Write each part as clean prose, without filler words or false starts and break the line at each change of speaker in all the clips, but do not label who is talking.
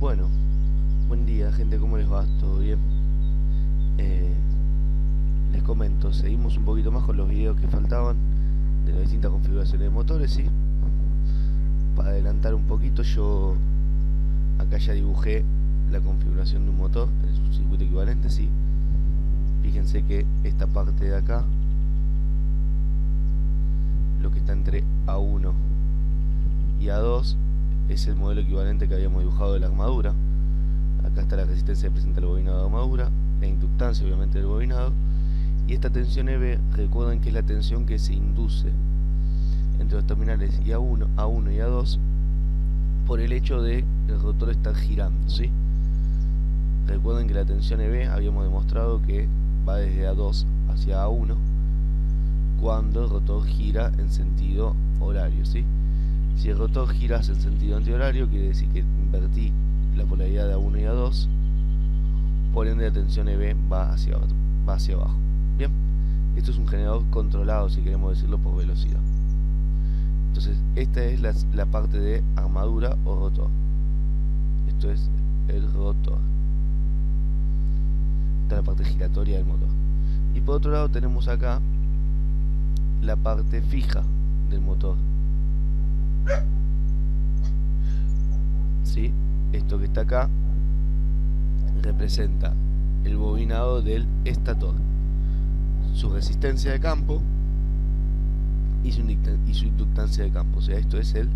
Bueno, buen día gente, ¿cómo les va? ¿Todo bien? Les comento, seguimos un poquito más con los videos que faltaban de las distintas configuraciones de motores, ¿sí? Para adelantar un poquito, yo acá ya dibujé la configuración de un motor en su circuito equivalente, ¿sí? Fíjense que esta parte de acá, lo que está entre A1 y A2, es el modelo equivalente que habíamos dibujado de la armadura. Acá está la resistencia que presenta el bobinado de armadura, la inductancia obviamente del bobinado, y esta tensión EB, recuerden que es la tensión que se induce entre los terminales y A1 y A2 por el hecho de que el rotor está girando, ¿sí? Recuerden que la tensión EB habíamos demostrado que va desde A2 hacia A1 cuando el rotor gira en sentido horario, ¿sí? Si el rotor gira en sentido antihorario, quiere decir que invertí la polaridad de A1 y A2, por ende la tensión EB va hacia abajo. Bien, esto es un generador controlado, si queremos decirlo, por velocidad. Entonces, esta es la parte de armadura o rotor. Esto es el rotor. Esta es la parte giratoria del motor. Y por otro lado tenemos acá la parte fija del motor. ¿Sí? Esto que está acá representa el bobinado del estator, su resistencia de campo y su inductancia de campo. O sea, esto es el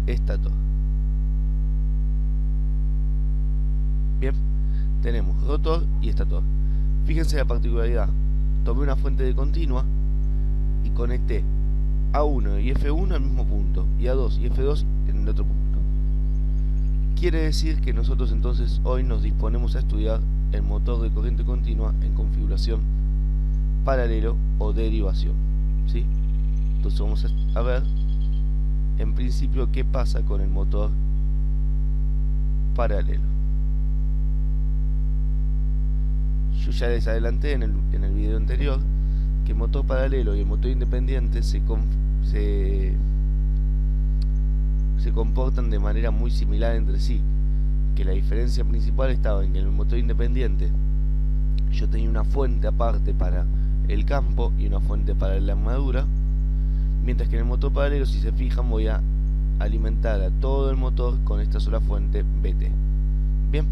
estator. Bien, tenemos rotor y estator. Fíjense la particularidad. Tomé una fuente de continua y conecté A1 y F1 al mismo punto y A2 y F2 en el otro punto. Quiere decir que nosotros entonces hoy nos disponemos a estudiar el motor de corriente continua en configuración paralelo o derivación, ¿sí? Entonces vamos a ver en principio qué pasa con el motor paralelo. Yo ya les adelanté en el video anterior que el motor paralelo y el motor independiente se comportan de manera muy similar entre sí, que la diferencia principal estaba en que en el motor independiente yo tenía una fuente aparte para el campo y una fuente para la armadura, mientras que en el motor paralelo, si se fijan, voy a alimentar a todo el motor con esta sola fuente BT. Bien,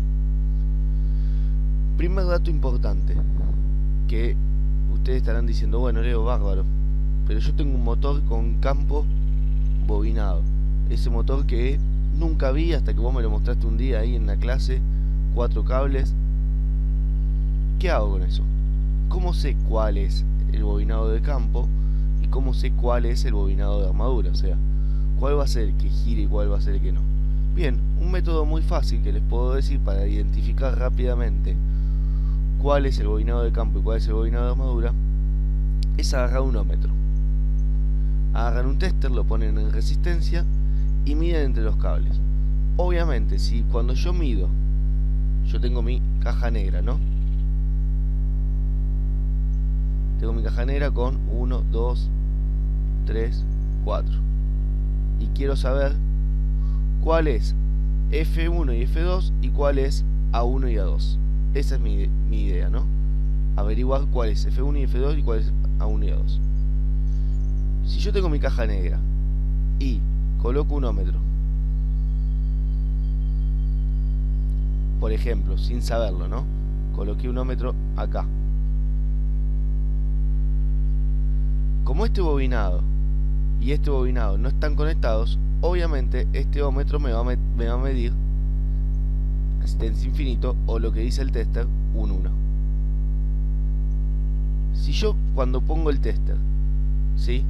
primer dato importante, que ustedes estarán diciendo, bueno Leo, bárbaro, pero yo tengo un motor con campo bobinado, ese motor que nunca vi hasta que vos me lo mostraste un día ahí en la clase, 4 cables. ¿Qué hago con eso? ¿Cómo sé cuál es el bobinado de campo y cómo sé cuál es el bobinado de armadura? O sea, ¿cuál va a ser el que gire y cuál va a ser el que no? Bien, un método muy fácil que les puedo decir para identificar rápidamente cuál es el bobinado de campo y cuál es el bobinado de armadura es agarrar un ohmmetro. Agarran un tester, lo ponen en resistencia y miden entre los cables. Obviamente, si cuando yo mido, yo tengo mi caja negra, ¿no? Tengo mi caja negra con 1, 2, 3, 4. Y quiero saber cuál es F1 y F2 y cuál es A1 y A2. Esa es mi idea, ¿no? Averiguar cuál es F1 y F2 y cuál es A1 y A2. Si yo tengo mi caja negra y coloco un ohmmetro, por ejemplo, sin saberlo, ¿no? Coloqué un ohmmetro acá. Como este bobinado y este bobinado no están conectados, obviamente este ohmmetro me va a medir resistencia infinito, o lo que dice el tester, un 1. Si yo cuando pongo el tester, ¿sí?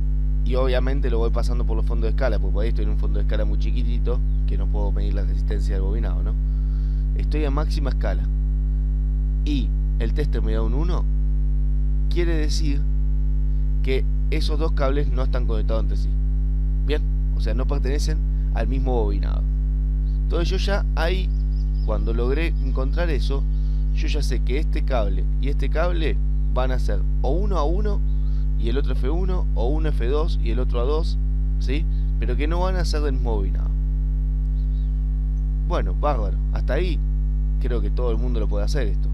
Y obviamente lo voy pasando por los fondos de escala, porque por ahí estoy en un fondo de escala muy chiquitito, que no puedo medir la resistencia del bobinado, ¿no? Estoy a máxima escala y el tester me da un 1, quiere decir que esos dos cables no están conectados entre sí. Bien, o sea, no pertenecen al mismo bobinado. Entonces yo ya ahí, cuando logré encontrar eso, yo ya sé que este cable y este cable van a ser o uno A1 y el otro F1, o uno F2 y el otro A2, ¿sí? Pero que no van a ser del mismo bobinado. Bueno, bárbaro. Hasta ahí creo que todo el mundo lo puede hacer esto.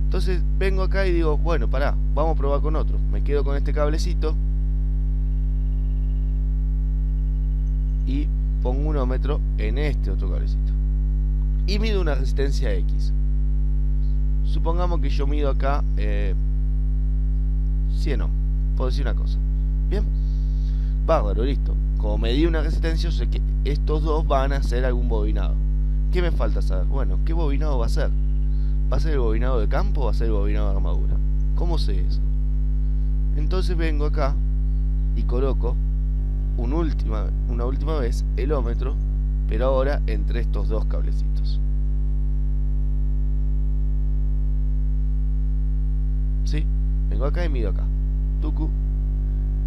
Entonces vengo acá y digo, bueno, pará, vamos a probar con otro. Me quedo con este cablecito y pongo un ohmmetro en este otro cablecito y mido una resistencia X. Supongamos que yo mido acá 100 ohm, por decir una cosa. Bien, bárbaro, listo. Como medí una resistencia, yo sé que estos dos van a hacer algún bobinado. ¿Qué me falta saber? Bueno, ¿qué bobinado va a ser? ¿Va a ser el bobinado de campo o va a ser el bobinado de armadura? ¿Cómo sé eso? Entonces vengo acá y coloco una última vez el ohmmetro, pero ahora entre estos dos cablecitos. ¿Sí? Vengo acá y mido acá. Tucu.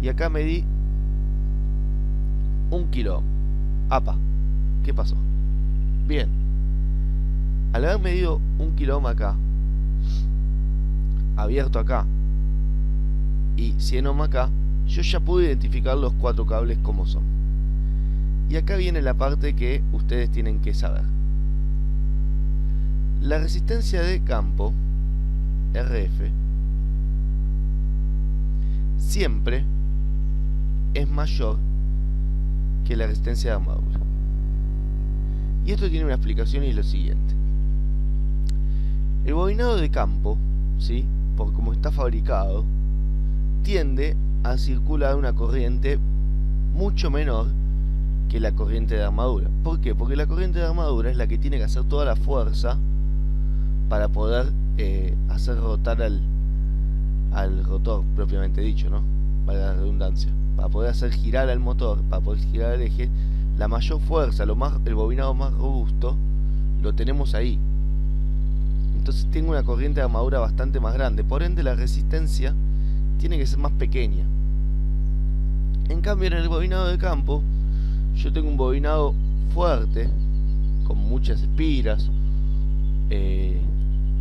Y acá medí 1 kilo ohm. Apa. ¿Qué pasó? Bien. Al haber medido 1 kilo ohm acá, abierto acá, y 100 ohm acá, yo ya pude identificar los 4 cables como son. Y acá viene la parte que ustedes tienen que saber. La resistencia de campo, RF, siempre es mayor que la resistencia de armadura. Y esto tiene una explicación y es lo siguiente. El bobinado de campo, ¿sí?, por como está fabricado, tiende a circular una corriente mucho menor que la corriente de armadura. ¿Por qué? Porque la corriente de armadura es la que tiene que hacer toda la fuerza para poder hacer rotar al rotor propiamente dicho, ¿no? Para la redundancia. Para poder hacer girar al motor, para poder girar el eje, la mayor fuerza, el bobinado más robusto, lo tenemos ahí. Entonces tengo una corriente de armadura bastante más grande, por ende la resistencia tiene que ser más pequeña. En cambio en el bobinado de campo, yo tengo un bobinado fuerte, con muchas espiras,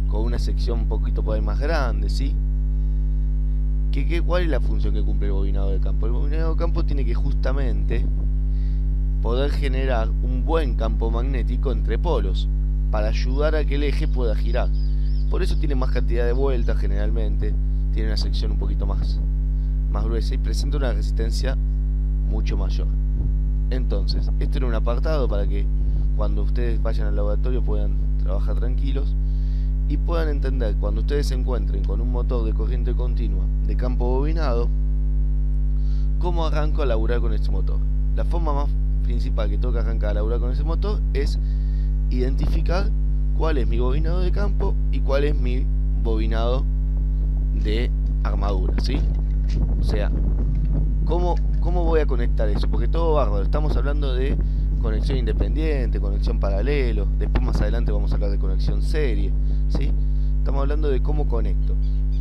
con una sección un poquito por ahí más grande, ¿sí? ¿Cuál es la función que cumple el bobinado de campo? El bobinado de campo tiene que justamente poder generar un buen campo magnético entre polos para ayudar a que el eje pueda girar. Por eso tiene más cantidad de vueltas generalmente, tiene una sección un poquito más gruesa y presenta una resistencia mucho mayor. Entonces, este era un apartado para que cuando ustedes vayan al laboratorio puedan trabajar tranquilos y puedan entender cuando ustedes se encuentren con un motor de corriente continua de campo bobinado, cómo arranco a laburar con este motor. La forma más principal que tengo que arrancar a laburar con ese motor es identificar cuál es mi bobinado de campo y cuál es mi bobinado de armadura, ¿sí? O sea, ¿cómo voy a conectar eso? Porque todo bárbaro, estamos hablando de conexión independiente, conexión paralelo, después más adelante vamos a hablar de conexión serie, ¿sí? Estamos hablando de cómo conecto.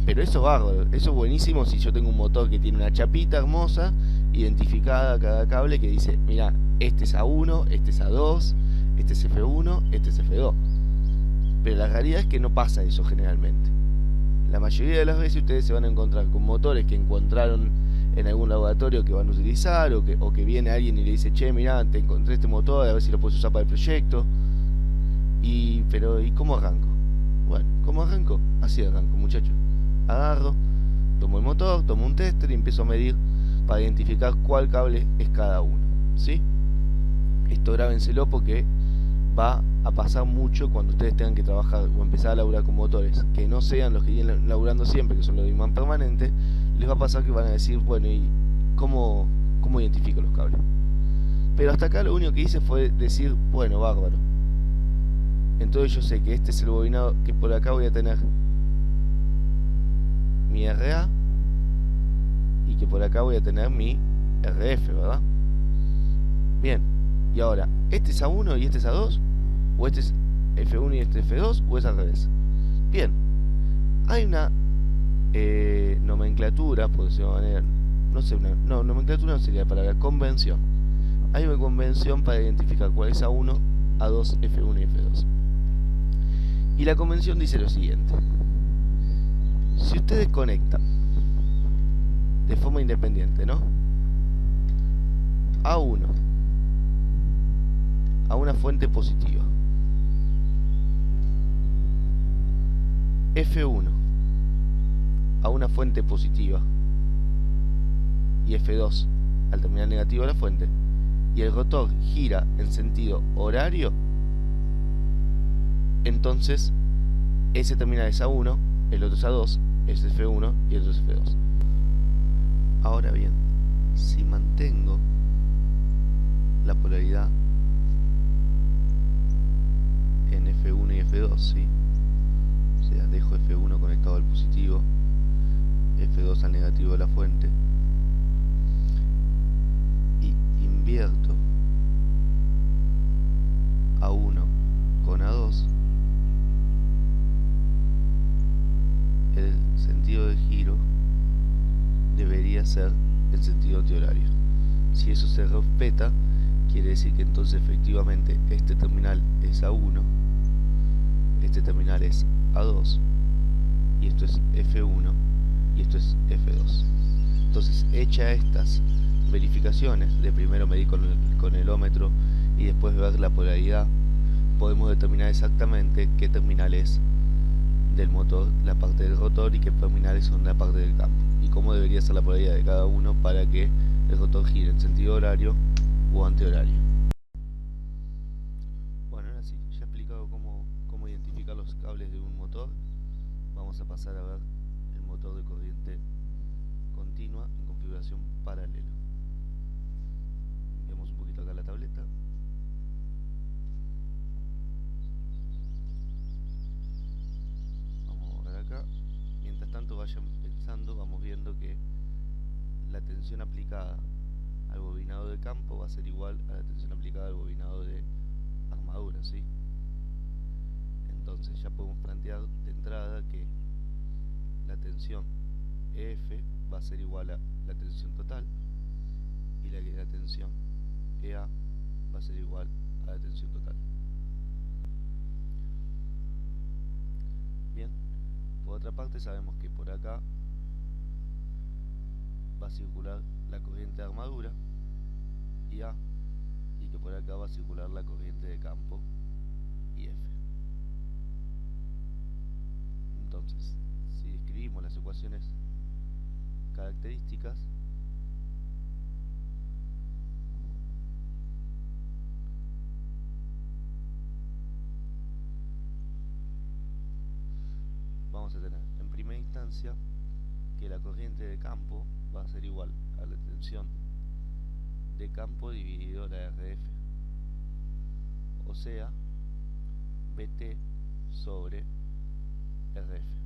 Pero eso es bárbaro, eso es buenísimo si yo tengo un motor que tiene una chapita hermosa, identificada cada cable que dice, mira, este es A1, este es A2, este es F1, este es F2. Pero la realidad es que no pasa eso generalmente. La mayoría de las veces ustedes se van a encontrar con motores que encontraron en algún laboratorio que van a utilizar, o que viene alguien y le dice, che, mirá, te encontré este motor, a ver si lo puedes usar para el proyecto. Pero ¿y cómo arranco? Bueno, ¿cómo arranco? Así arranco, muchachos. Agarro, tomo el motor, tomo un tester y empiezo a medir para identificar cuál cable es cada uno, ¿sí? Esto grábenselo porque va a pasar mucho cuando ustedes tengan que trabajar o empezar a laburar con motores que no sean los que vienen laburando siempre, que son los de imán permanente. Les va a pasar que van a decir, bueno, ¿y cómo identifico los cables? Pero hasta acá lo único que hice fue decir, bueno, bárbaro. Entonces yo sé que este es el bobinado, que por acá voy a tener mi RA y que por acá voy a tener mi RF, ¿verdad? Bien, y ahora, ¿este es A1 y este es A2? ¿O este es F1 y este es F2? ¿O es al revés? Bien, hay una nomenclatura, por decirlo de manera, no sé, nomenclatura no sería la palabra, convención. Hay una convención para identificar cuál es A1, A2, F1 y F2. Y la convención dice lo siguiente: si ustedes conectan de forma independiente, ¿no?, A1, a una fuente positiva. F1 a una fuente positiva y F2 al terminal negativo de la fuente, y el rotor gira en sentido horario, entonces ese terminal es A1, el otro es A2, es F1 y el otro es F2. Ahora bien, si mantengo la polaridad en F1 y F2, ¿sí? O sea, dejo F1 conectado al positivo, F2 al negativo de la fuente, y invierto A1 con A2, el sentido de giro debería ser el sentido antihorario. Si eso se respeta, quiere decir que entonces efectivamente este terminal es A1, este terminal es A2, y esto es F1 y esto es F2. Entonces, hecha estas verificaciones, de primero medir con el ohmmetro y después ver la polaridad, podemos determinar exactamente qué terminal es del motor, la parte del rotor, y qué terminales son la parte del campo, y cómo debería ser la polaridad de cada uno para que el rotor gire en sentido horario o antihorario. Bueno, ahora sí, ya he explicado cómo identificar los cables de un motor. Vamos a pasar a ver el motor de corriente continua en configuración paralela. Veamos un poquito acá la tableta. Vamos a ver acá. Mientras tanto vayan pensando, vamos viendo que la tensión aplicada al bobinado de campo va a ser igual a la tensión aplicada al bobinado de armadura, ¿sí? Entonces ya podemos plantear de entrada que la tensión EF va a ser igual a la tensión total, y la tensión EA va a ser igual a la tensión total. Bien, por otra parte sabemos que por acá va a circular la corriente de armadura, IA, y que por acá va a circular la corriente de campo, IF. Entonces, si escribimos las ecuaciones características, vamos a tener en primera instancia que la corriente de campo va a ser igual a la tensión de campo dividido la RF, o sea, BT sobre RF.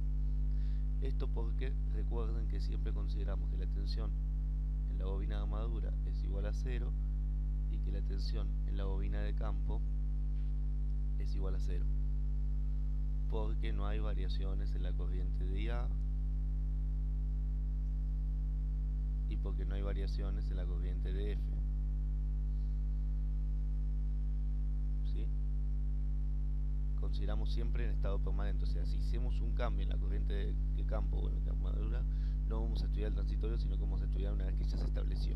Esto porque recuerden que siempre consideramos que la tensión en la bobina de armadura es igual a 0 y que la tensión en la bobina de campo es igual a 0, porque no hay variaciones en la corriente de IA y porque no hay variaciones en la corriente de F. ¿Sí? Consideramos siempre en estado permanente, o sea, si hacemos un cambio en la corriente de campo o en la armadura, no vamos a estudiar el transitorio, sino que vamos a estudiar una vez que ya se estableció.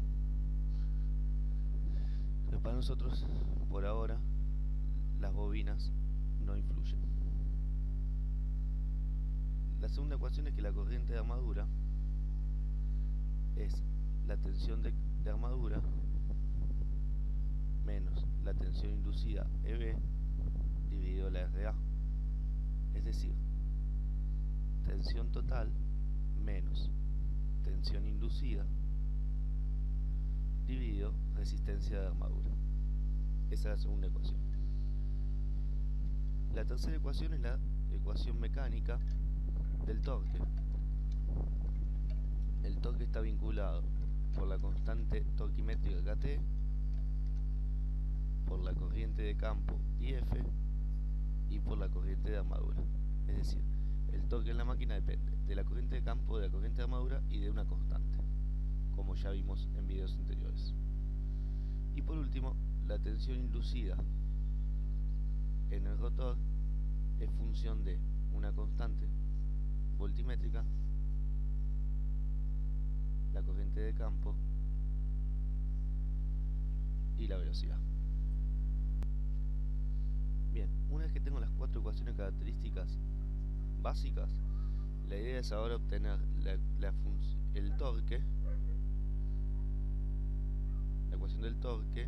Pero para nosotros, por ahora, las bobinas no influyen. La segunda ecuación es que la corriente de armadura es la tensión de armadura menos la tensión inducida EB dividido la RA, es decir, tensión total menos tensión inducida dividido resistencia de armadura. Esa es la segunda ecuación. La tercera ecuación es la ecuación mecánica del torque. El torque está vinculado por la constante torquimétrica Kt, por la corriente de campo IF y por la corriente de armadura. Es decir, el torque en la máquina depende de la corriente de campo, de la corriente de armadura y de una constante, como ya vimos en videos anteriores. Y por último, la tensión inducida en el rotor es función de una constante voltimétrica, la corriente de campo y la velocidad. que tengo las 4 ecuaciones características básicas, la idea es ahora obtener el torque, la ecuación del torque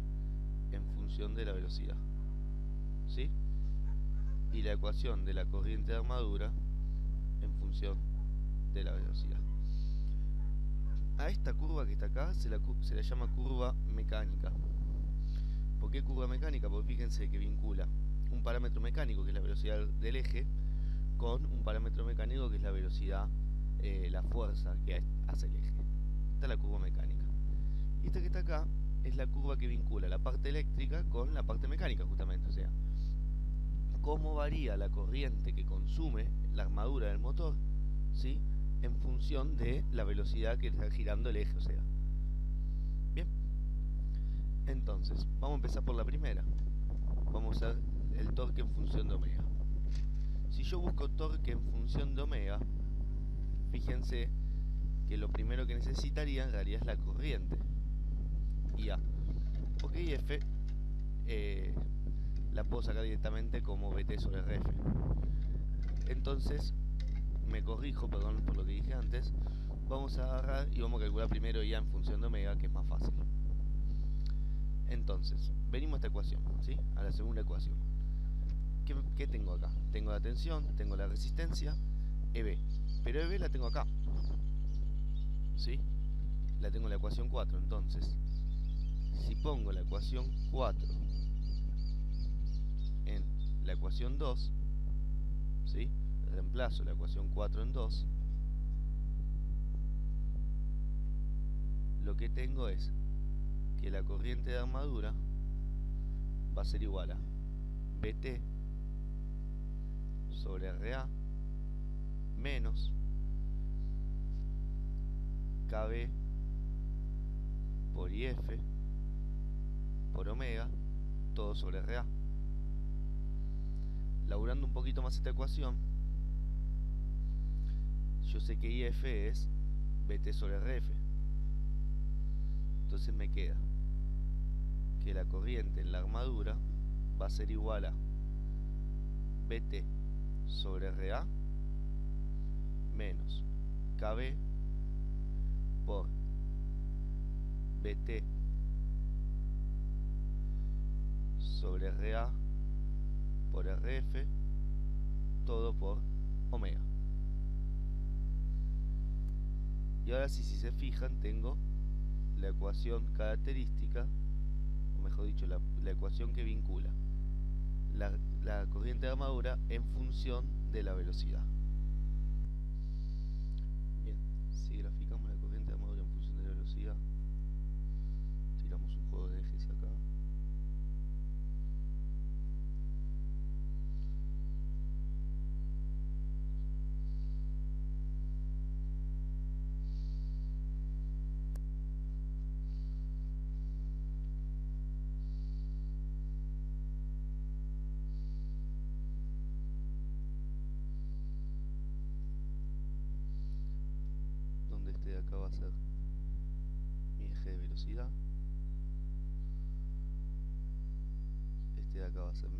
en función de la velocidad, ¿sí? Y la ecuación de la corriente de armadura en función de la velocidad. A esta curva que está acá se la llama curva mecánica. ¿Por qué curva mecánica? Porque fíjense que vincula un parámetro mecánico, que es la velocidad del eje, con un parámetro mecánico que es la velocidad, la fuerza que hace el eje. Esta es la curva mecánica. Y esta que está acá es la curva que vincula la parte eléctrica con la parte mecánica, justamente. O sea, cómo varía la corriente que consume la armadura del motor, ¿sí?, en función de la velocidad que está girando el eje, o sea. Bien. Entonces, vamos a empezar por la primera. Vamos a ver el torque en función de omega. Si yo busco torque en función de omega, fíjense que lo primero que necesitaría en realidad es la corriente, IA. Porque IF la puedo sacar directamente como BT sobre RF. Entonces, me corrijo, perdón por lo que dije antes. Vamos a agarrar y vamos a calcular primero IA en función de omega, que es más fácil. Entonces, venimos a esta ecuación, ¿sí?, a la segunda ecuación. ¿Qué tengo acá? Tengo la tensión, tengo la resistencia, EB. Pero EB la tengo acá, ¿sí? La tengo en la ecuación 4. Entonces, si pongo la ecuación 4 en la ecuación 2, ¿sí?, reemplazo la ecuación 4 en 2, lo que tengo es que la corriente de armadura va a ser igual a BT sobre RA menos KB por IF por omega, todo sobre RA. Laburando un poquito más esta ecuación, yo sé que IF es BT sobre RF. Entonces me queda que la corriente en la armadura va a ser igual a BT sobre RA menos KB por BT sobre RA por RF, todo por omega. Y ahora sí, si se fijan, tengo la ecuación característica, o mejor dicho, la ecuación que vincula la corriente de armadura en función de la velocidad. Bien, si graficamos la corriente de armadura en función de la velocidad, tiramos un juego de ejes acá. Donde este de acá va a ser mi eje de velocidad, este de acá va a ser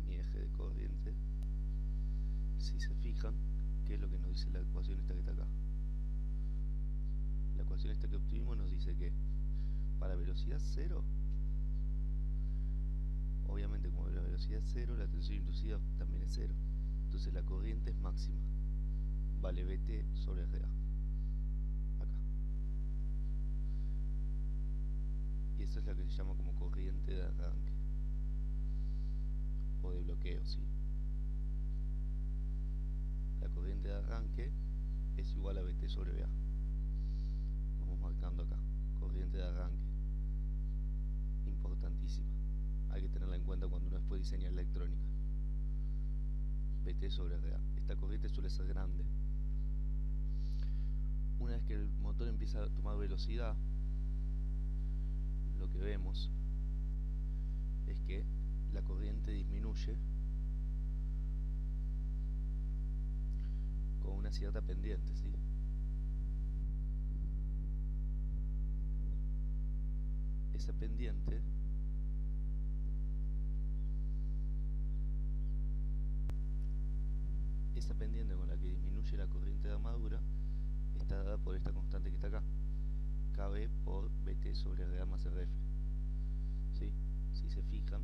mi eje de corriente. Si se fijan, ¿qué es lo que nos dice la ecuación esta que está acá? La ecuación esta que obtuvimos nos dice que para velocidad 0, obviamente como la velocidad es 0, la tensión inducida también es 0. Entonces la corriente es máxima, vale BT sobre RA. Acá. Y esa es la que se llama como corriente de arranque o de bloqueo, ¿sí? La corriente de arranque es igual a BT sobre BA. Vamos marcando acá, corriente de arranque, importantísima, hay que tenerla en cuenta cuando uno después diseña electrónica. BT sobre RA. Esta corriente suele ser grande. Una vez que el motor empieza a tomar velocidad, lo que vemos es que la corriente disminuye con una cierta pendiente, ¿sí? Esa pendiente esa pendiente con la que disminuye la corriente de armadura está dada por esta constante que está acá, KB por BT sobre RA más RF. ¿Sí? Si se fijan,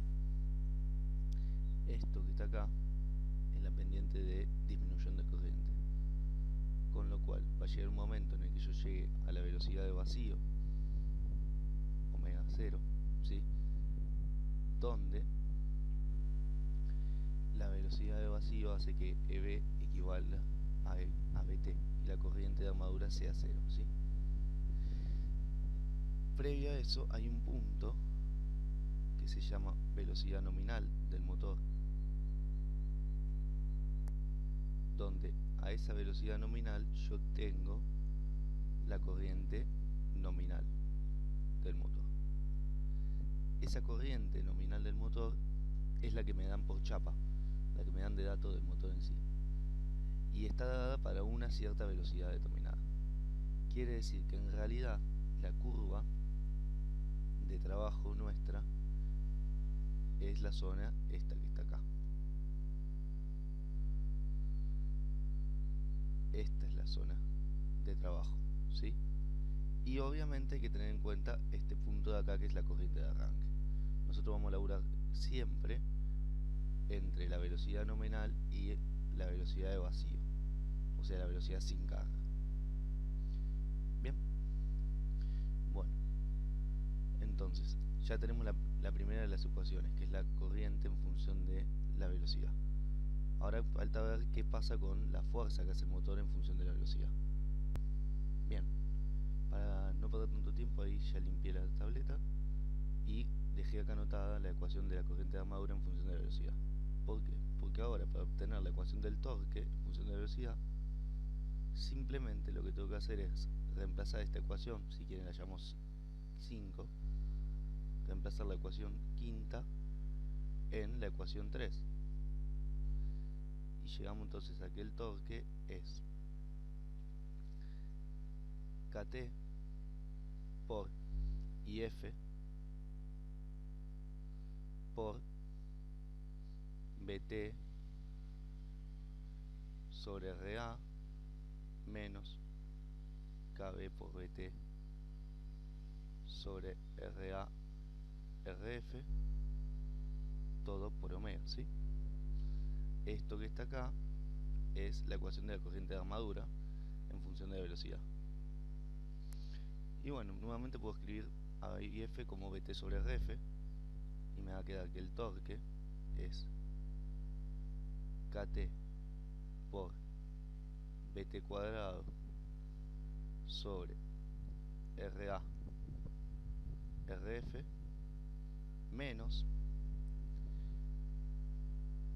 esto que está acá es la pendiente de disminución de corriente, con lo cual va a llegar un momento en el que yo llegue a la velocidad de vacío, omega 0, ¿sí? Donde la velocidad de vacío hace que EB equivalga a BT y la corriente de armadura sea 0, ¿sí? Previo a eso hay un punto que se llama velocidad nominal del motor, donde a esa velocidad nominal yo tengo la corriente nominal del motor. Esa corriente nominal del motor es la que me dan por chapa, la que me dan de datos del motor en sí, y está dada para una cierta velocidad determinada. Quiere decir que en realidad la curva de trabajo nuestra es la zona esta que está acá. Esta es la zona de trabajo, ¿sí? Y obviamente hay que tener en cuenta este punto de acá, que es la corriente de arranque. Nosotros vamos a laburar siempre entre la velocidad nominal y la velocidad de vacío, o sea, la velocidad sin carga. Bien, bueno, entonces ya tenemos la primera de las ecuaciones, que es la corriente en función de la velocidad. Ahora falta ver qué pasa con la fuerza que hace el motor en función de la velocidad. Bien, para no perder tanto tiempo, ahí ya limpié la tableta y dejé acá anotada la ecuación de la corriente de armadura en función de la velocidad. ¿Por qué? Porque ahora, para obtener la ecuación del torque en función de la velocidad, simplemente lo que tengo que hacer es reemplazar esta ecuación, si quieren la llamamos 5, reemplazar la ecuación quinta en la ecuación 3. Y llegamos entonces a que el torque es KT por IF por BT sobre RA menos KB por BT sobre RA RF, todo por omega, ¿sí? Esto que está acá es la ecuación de la corriente de armadura en función de la velocidad. Y bueno, nuevamente puedo escribir a IF como BT sobre RF y me va a quedar que el torque es KT por BT cuadrado sobre RA RF menos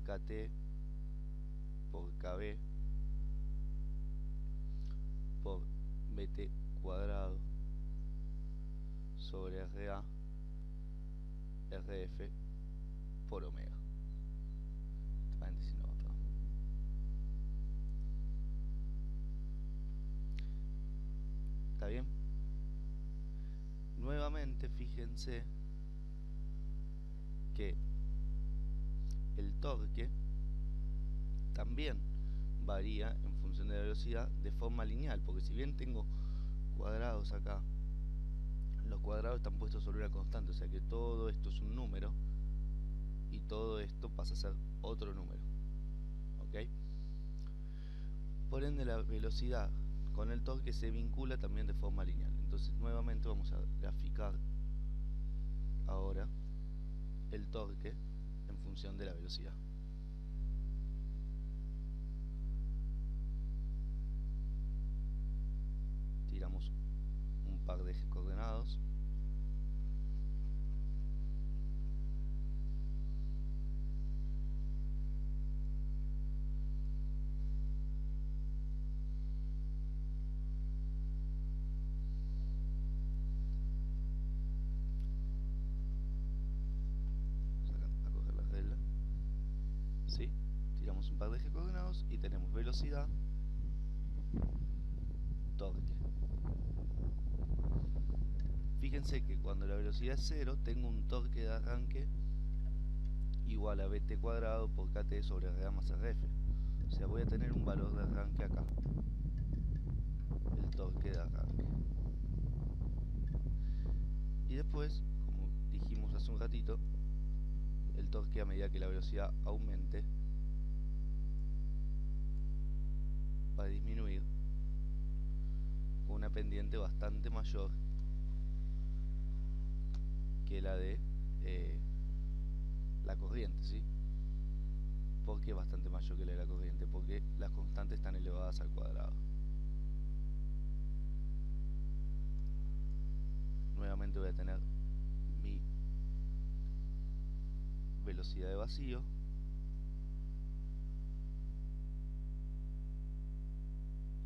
KT por KB por BT cuadrado sobre RA RF por omega. Paréntesis no, perdón. ¿Está bien? Nuevamente fíjense que el torque también varía en función de la velocidad de forma lineal, porque si bien tengo cuadrados acá, los cuadrados están puestos sobre una constante, o sea que todo esto es un número y todo esto pasa a ser otro número, ¿ok? Por ende la velocidad con el torque se vincula también de forma lineal. Entonces nuevamente vamos a graficar ahora el torque en función de la velocidad. Tiramos un par de ejes coordenados. Vamos a coger la regla. ¿Sí? Tiramos un par de ejes coordenados y tenemos velocidad, torque. Fíjense que cuando la velocidad es 0 tengo un torque de arranque igual a BT cuadrado por KT sobre RA más RF. O sea, voy a tener un valor de arranque acá, el torque de arranque. Y después, como dijimos hace un ratito, el torque a medida que la velocidad aumente va a disminuir con una pendiente bastante mayor que la de la corriente, ¿sí? ¿Por qué bastante mayor que la de la corriente? Porque las constantes están elevadas al cuadrado. Nuevamente voy a tener mi velocidad de vacío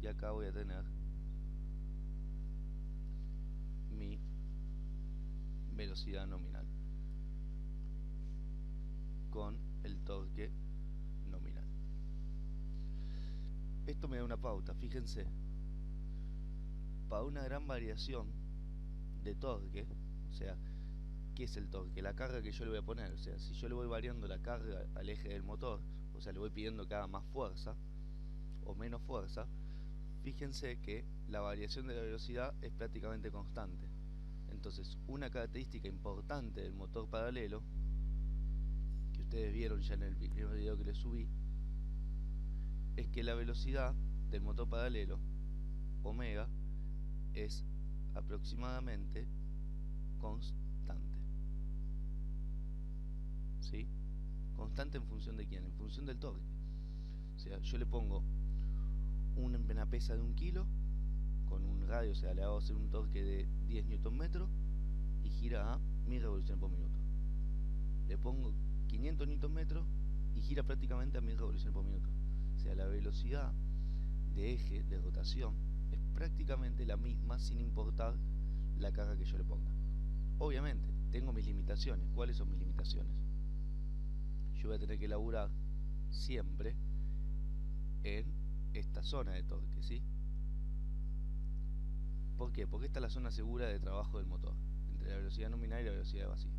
y acá voy a tener mi velocidad nominal con el torque nominal. Esto me da una pauta, fíjense, para una gran variación de torque, o sea, ¿qué es el torque? La carga que yo le voy a poner. O sea, si yo le voy variando la carga al eje del motor, o sea, le voy pidiendo que haga más fuerza o menos fuerza, fíjense que la variación de la velocidad es prácticamente constante. Entonces, una característica importante del motor paralelo, que ustedes vieron ya en el primer video que les subí, es que la velocidad del motor paralelo, omega, es aproximadamente constante. ¿Sí? Constante en función de quién, en función del torque. O sea, yo le pongo una pesa de 1 kilo con un radio, o sea, le hago hacer un torque de 10 Nm y gira a 1000 revoluciones por minuto. Le pongo 500 Nm y gira prácticamente a 1000 revoluciones por minuto. O sea, la velocidad de eje, de rotación, es prácticamente la misma sin importar la carga que yo le ponga. Obviamente, tengo mis limitaciones. ¿Cuáles son mis limitaciones? Yo voy a tener que laburar siempre en esta zona de torque, ¿sí? ¿Por qué? Porque esta es la zona segura de trabajo del motor, entre la velocidad nominal y la velocidad de vacío.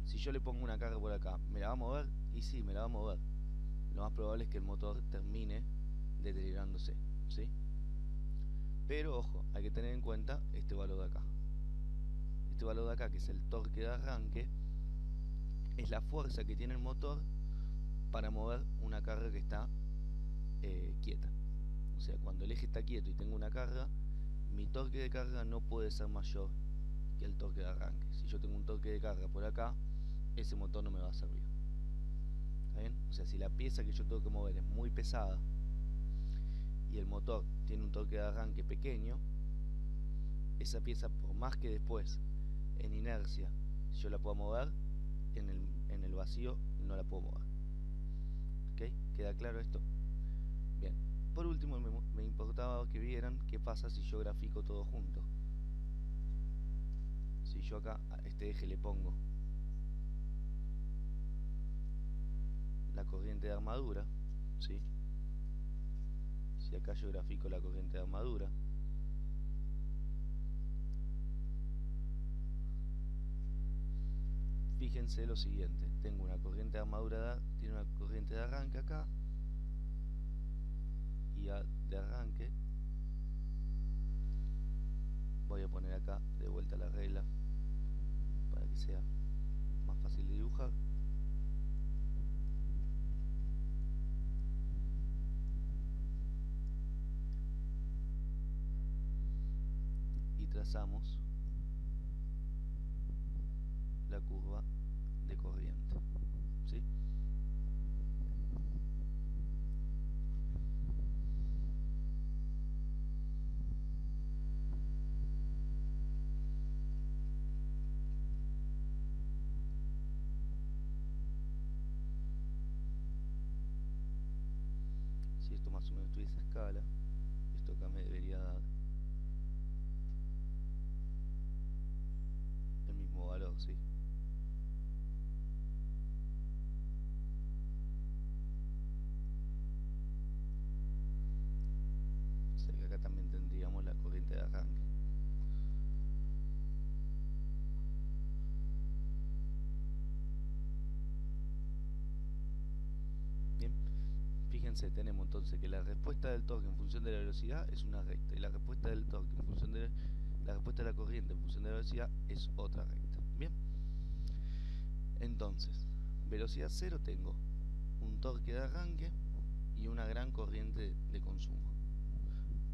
Si yo le pongo una carga por acá, ¿me la va a mover? Y sí, me la va a mover. Lo más probable es que el motor termine deteriorándose, ¿sí? Pero ojo, hay que tener en cuenta este valor de acá. Este valor de acá, que es el torque de arranque, es la fuerza que tiene el motor para mover una carga que está quieta. O sea, cuando el eje está quieto y tengo una carga, mi torque de carga no puede ser mayor que el torque de arranque. Si yo tengo un torque de carga por acá, ese motor no me va a servir. ¿Está bien? O sea, si la pieza que yo tengo que mover es muy pesada y el motor tiene un torque de arranque pequeño, esa pieza, por más que después en inercia yo la pueda mover, en el vacío no la puedo mover. ¿Ok? ¿Queda claro esto? Bien. Por último, me importaba que vieran qué pasa si yo grafico todo junto. Si yo acá a este eje le pongo la corriente de armadura, ¿sí? Si acá yo grafico la corriente de armadura, fíjense lo siguiente: tengo una corriente de armadura, tiene una corriente de arranque acá, y de arranque voy a poner acá de vuelta la regla para que sea más fácil de dibujar. Y trazamos la curva de corriente, ¿sí? Si esto más o menos tuviese escala, esto acá me debería dar Fíjense, tenemos entonces que la respuesta del torque en función de la velocidad es una recta, y la respuesta del torque en función de la respuesta de la corriente en función de la velocidad es otra recta. Bien, entonces, velocidad 0 tengo un torque de arranque y una gran corriente de consumo.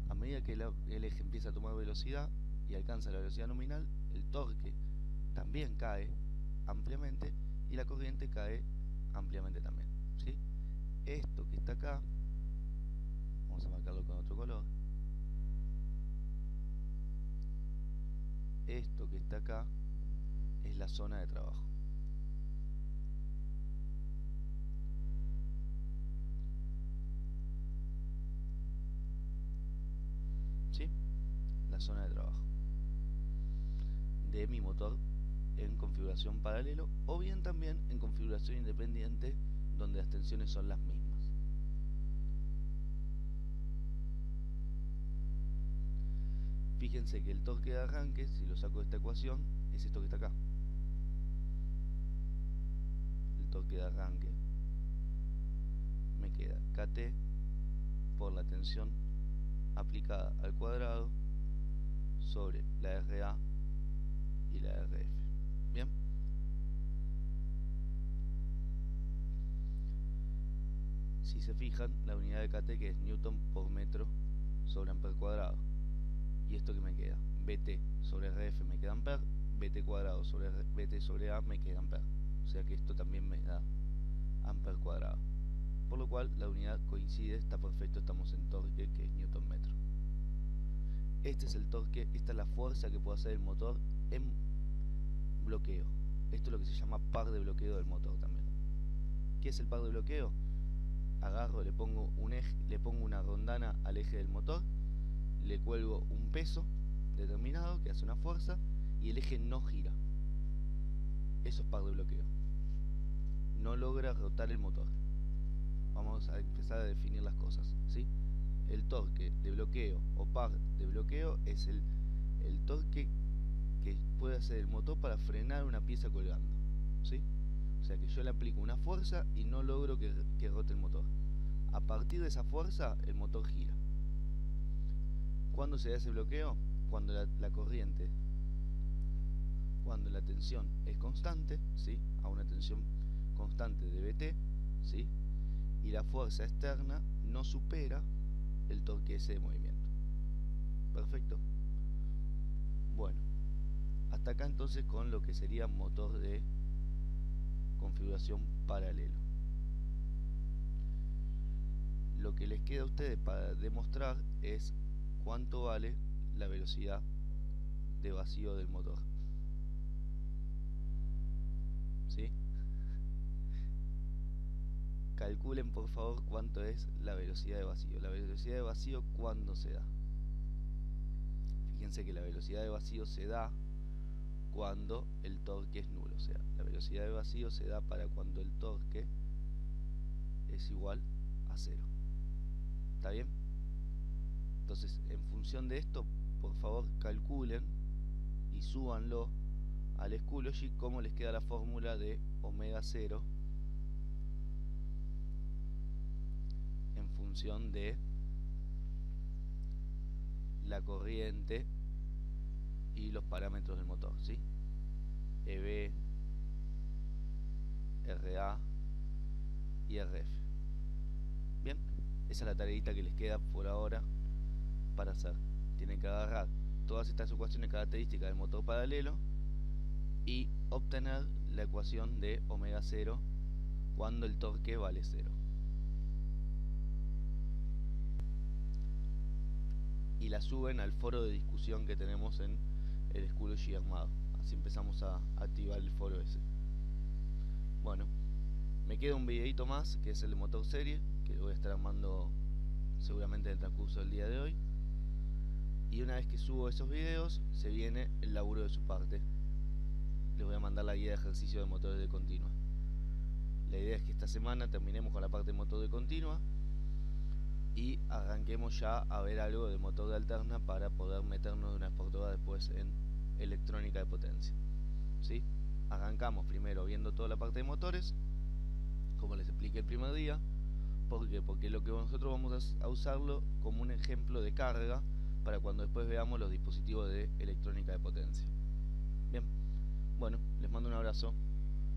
A medida que el eje empieza a tomar velocidad y alcanza la velocidad nominal, el torque también cae ampliamente y la corriente cae ampliamente también, ¿sí? Esto que está acá, vamos a marcarlo con otro color, esto que está acá es la zona de trabajo. ¿Sí? La zona de trabajo de mi motor en configuración paralelo, o bien también en configuración independiente, donde las tensiones son las mismas. Fíjense que el torque de arranque, si lo saco de esta ecuación, es esto que está acá. El torque de arranque me queda KT por la tensión aplicada al cuadrado sobre la RA y la RF. Bien, si se fijan, la unidad de KT, que es Newton por metro sobre amper cuadrado, y esto que me queda, BT sobre RF me queda amper, BT cuadrado sobre BT sobre A me queda amper, o sea que esto también me da amper cuadrado, por lo cual la unidad coincide, está perfecto, estamos en torque, que es Newton metro. Este es el torque, esta es la fuerza que puede hacer el motor en bloqueo. Esto es lo que se llama par de bloqueo del motor también. ¿Qué es el par de bloqueo? Agarro, le pongo un eje, le pongo una rondana al eje del motor, le cuelgo un peso determinado que hace una fuerza y el eje no gira. Eso es par de bloqueo. No logra rotar el motor. Vamos a empezar a definir las cosas, ¿sí? El torque de bloqueo o par de bloqueo es el torque que puede hacer el motor para frenar una pieza colgando, ¿sí? O sea que yo le aplico una fuerza y no logro que rote el motor. A partir de esa fuerza el motor gira. ¿Cuándo se da ese bloqueo? Cuando la corriente, cuando la tensión es constante, ¿sí? A una tensión constante de BT, ¿sí? Y la fuerza externa no supera el torque ese de movimiento. Perfecto. Bueno, hasta acá entonces con lo que sería motor de configuración paralelo. Lo que les queda a ustedes para demostrar es cuánto vale la velocidad de vacío del motor, ¿sí? Calculen por favor cuánto es la velocidad de vacío. La velocidad de vacío, ¿cuándo se da? Fíjense que la velocidad de vacío se da cuando el torque es nulo. O sea, la velocidad de vacío se da para cuando el torque es igual a 0. ¿Está bien? Entonces, en función de esto, por favor calculen y súbanlo al Schoology cómo les queda la fórmula de omega 0 en función de la corriente y los parámetros del motor, ¿sí? EB, RA y RF. Bien, esa es la tareita que les queda por ahora para hacer. Tienen que agarrar todas estas ecuaciones características del motor paralelo y obtener la ecuación de omega 0 cuando el torque vale 0. Y la suben al foro de discusión que tenemos en el Schoology armado. Así empezamos a activar el foro ese. Bueno, me queda un videito más, que es el de motor serie, que lo voy a estar armando seguramente en el transcurso del día de hoy. Y una vez que subo esos videos, se viene el laburo de su parte. Les voy a mandar la guía de ejercicio de motores de continua. La idea es que esta semana terminemos con la parte de motor de continua y arranquemos ya a ver algo de motor de alterna para poder meternos de una vez por todas después en electrónica de potencia, ¿sí? Arrancamos primero viendo toda la parte de motores, como les expliqué el primer día. ¿Por qué? Porque lo que nosotros vamos a usarlo como un ejemplo de carga para cuando después veamos los dispositivos de electrónica de potencia. Bien, bueno, les mando un abrazo.